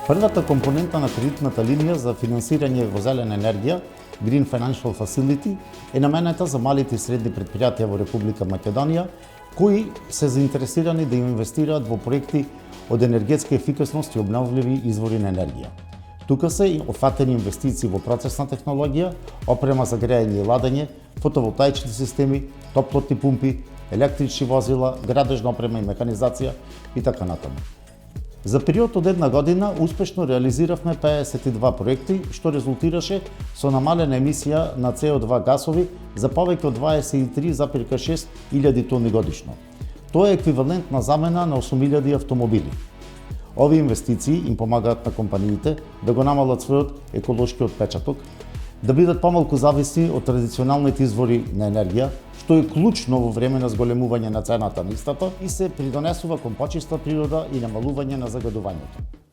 Првата компонента на кредитната линија за финансирање во зелена енергија, Green Financial Facility, е наменета за малите и средни предпријатија во Република Македонија, кои се заинтересирани да инвестираат во проекти од енергетска ефикасност и обновливи извори на енергија. Тука се офатени инвестиции во процесна технологија, опрема за грејење и ладење, фотоволтаични системи, топлотни пумпи, електрични возила, градежна опрема и механизација и така натаму. За период од една година успешно реализиравме 52 проекти, што резултираше со намалена емисија на CO2 гасови за повеќе од 23,6 илјади тони годишно. Тоа е еквивалент на замена на 8.000 автомобили. Овие инвестиции им помагаат на компаниите да го намалат својот еколошки отпечаток, да бидат помалку зависни од традиционалните извори на енергија, што е клучно во време на зголемување на цената на истата и се придонесува кон почиста природа и намалување на загадувањето.